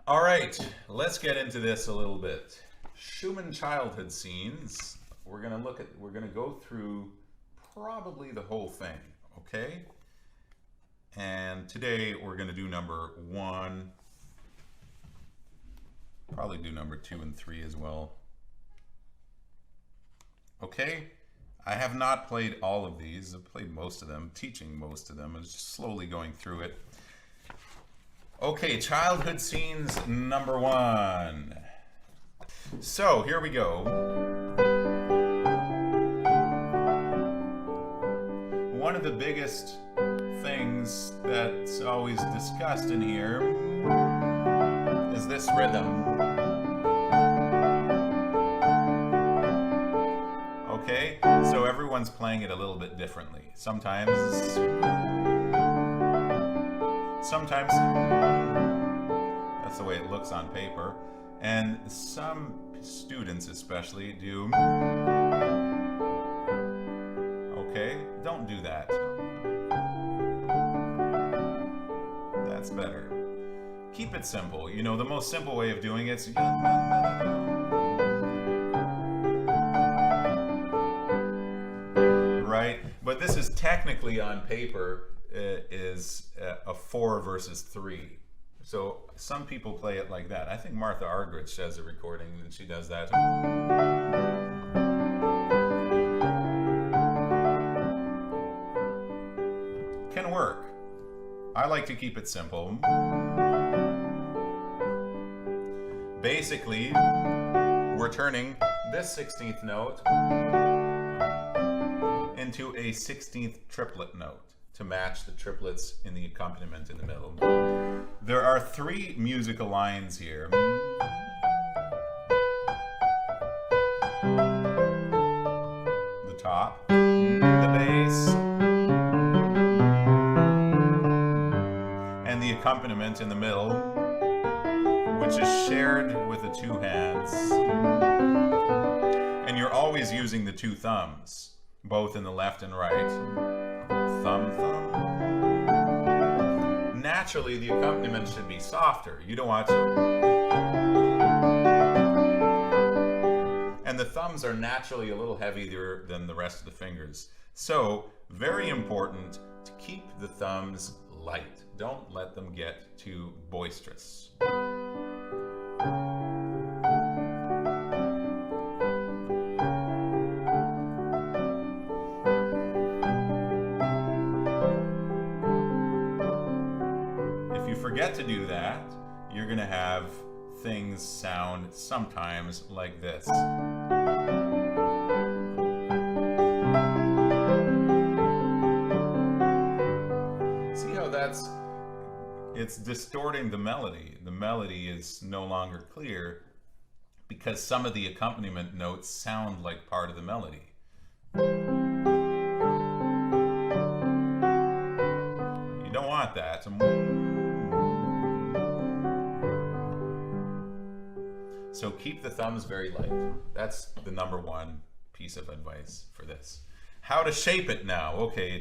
All right, let's get into this a little bit. Schumann Childhood Scenes. We're gonna go through probably the whole thing, okay? And today we're gonna do number 1, probably do number 2 and 3 as well. Okay, I have not played all of these. I've played most of them, teaching most of them. I'm just slowly going through it. Okay, childhood scenes number 1. So here we go. One of the biggest things that's always discussed in here is this rhythm. Okay, so everyone's playing it a little bit differently. Sometimes that's the way it looks on paper, and some students especially do. Okay, don't do that. That's better. Keep it simple. You know, the most simple way of doing it is right, but this is technically on paper is a 4 versus 3. So some people play it like that. I think Martha Argerich has a recording and she does that. Can work. I like to keep it simple. Basically, we're turning this 16th note into a 16th triplet note to match the triplets in the accompaniment in the middle. There are 3 musical lines here. The top, the bass, and the accompaniment in the middle, which is shared with the 2 hands. And you're always using the 2 thumbs, both in the left and right. Thumb, thumb. Naturally, the accompaniment should be softer. You don't want to. And the thumbs are naturally a little heavier than the rest of the fingers. So, very important to keep the thumbs light. Don't let them get too boisterous. Forget to do that, you're going to have things sound sometimes like this. See how it's distorting the melody. The melody is no longer clear because some of the accompaniment notes sound like part of the melody. You don't want that. So keep the thumbs very light. That's the number 1 piece of advice for this. How to shape it now. Okay,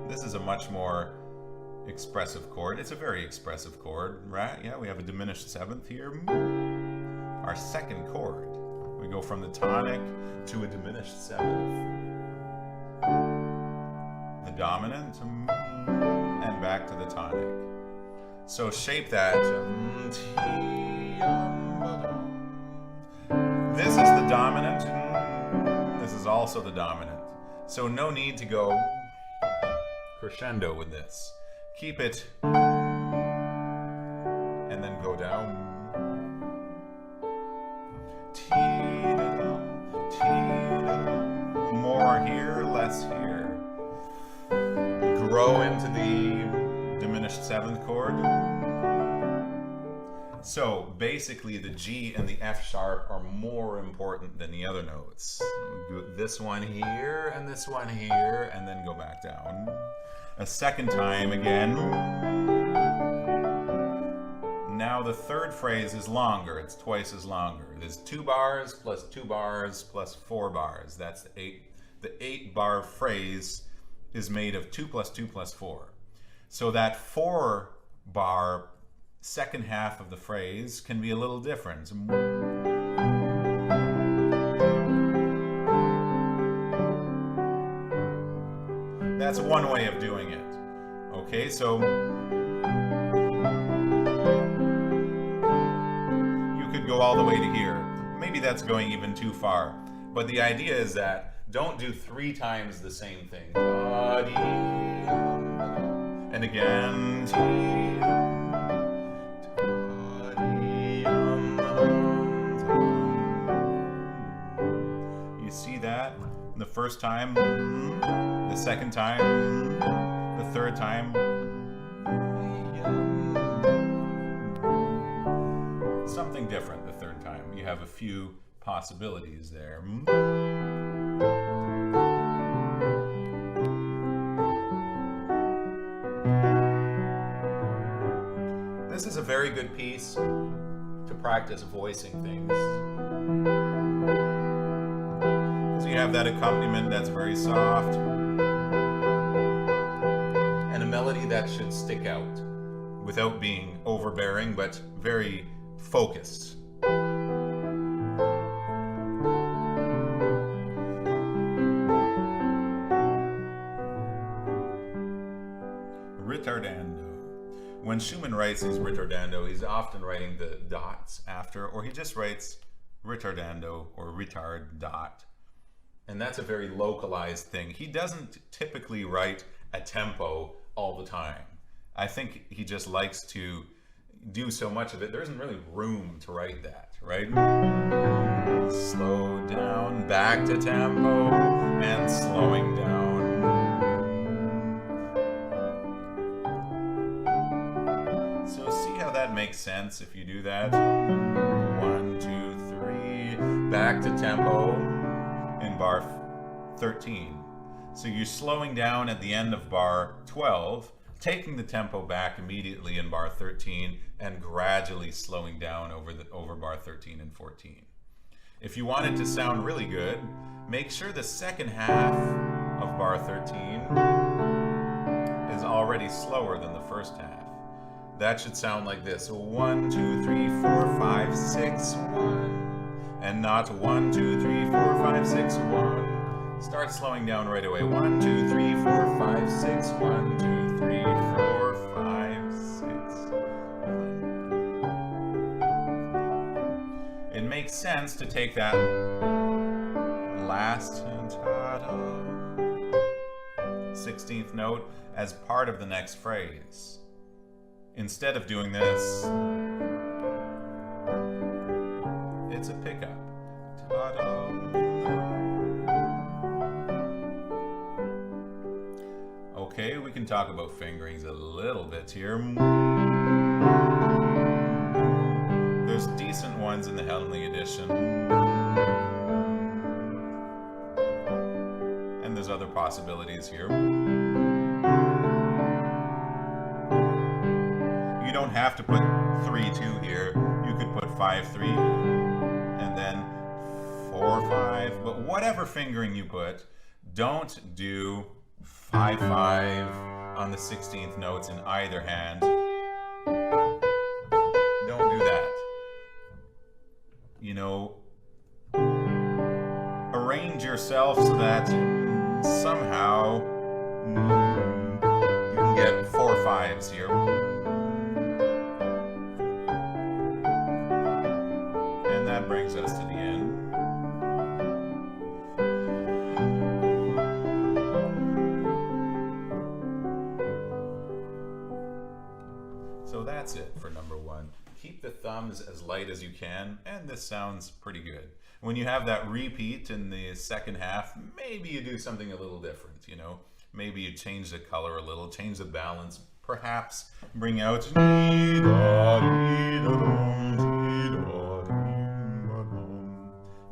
this is a much more expressive chord. It's a very expressive chord, right? Yeah, we have a diminished 7th here. Our 2nd chord. We go from the tonic to a diminished 7th. The dominant, and back to the tonic. So shape that. This is the dominant. This is also the dominant. So no need to go crescendo with this. Keep it and then go down. More here, less here. Grow into the diminished 7th chord. So basically the G and the F sharp are more important than the other notes. This one here and this one here, and then go back down. A 2nd time again. Now the 3rd phrase is longer. It's twice as longer. There's 2 bars plus 2 bars plus 4 bars. That's the 8. The 8-bar phrase is made of 2 plus 2 plus 4. So that 4 bar second half of the phrase can be a little different. That's one way of doing it. Okay, so you could go all the way to here. Maybe that's going even too far. But the idea is that don't do 3 times the same thing. And again. You see that? The first time, the second time, the third time. Something different the third time. You have a few possibilities there. This is a very good piece to practice voicing things. Because you have that accompaniment that's very soft. And a melody that should stick out without being overbearing, but very focused. Ritardando. When Schumann writes his ritardando, he's often writing the dots after, or he just writes ritardando or retard dot. And that's a very localized thing. He doesn't typically write a tempo all the time. I think he just likes to do so much of it. There isn't really room to write that, right? Slow down, back to tempo, and slowing down. So see how that makes sense if you do that? 1, 2, 3, back to tempo in bar 13. So you're slowing down at the end of bar 12, taking the tempo back immediately in bar 13, and gradually slowing down over bar 13 and 14. If you want it to sound really good, make sure the second half of bar 13 is already slower than the first half. That should sound like this. 1, 2, 3, 4, 5, 6, 1. And not 1, 2, 3, 4, 5, 6, 1. Start slowing down right away. 1, 2, 3, 4, 5, 6, 1, 2, 3, 4, 5, 6, 1. It makes sense to take that last 16th note as part of the next phrase. Instead of doing this, it's a pickup. Okay, we can talk about fingerings a little bit here. There's decent ones in the Heavenly Edition. And there's other possibilities here. You don't have to put 3-2 here. You could put 5-3 and then 4-5. But whatever fingering you put, don't do 5-5 on the 16th notes in either hand. Don't do that. You know, arrange yourself so that somehow you can get 4 5s here. And that brings us to the end. So that's it for number 1. Keep the thumbs as light as you can, and this sounds pretty good. When you have that repeat in the second half, maybe you do something a little different, you know? Maybe you change the color a little, change the balance, perhaps bring out a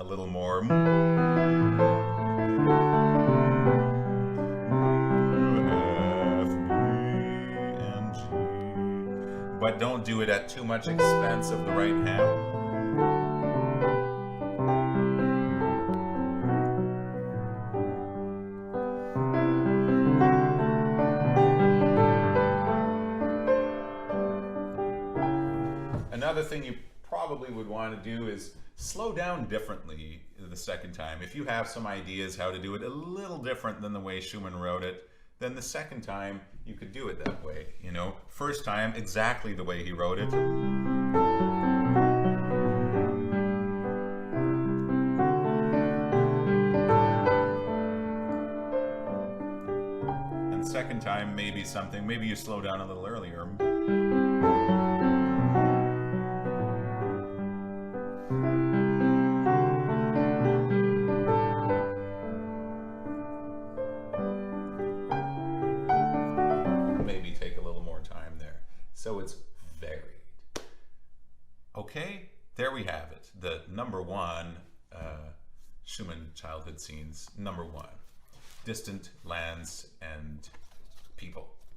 little more. But don't do it at too much expense of the right hand. Another thing you probably would want to do is slow down differently the second time. If you have some ideas how to do it a little different than the way Schumann wrote it, then the second time you could do it that way. You know, first time exactly the way he wrote it. And second time maybe something, maybe you slow down a little earlier. Maybe take a little more time there. So it's varied. Okay, there we have it. The number one Schumann Childhood Scenes, number one. Distant lands and people.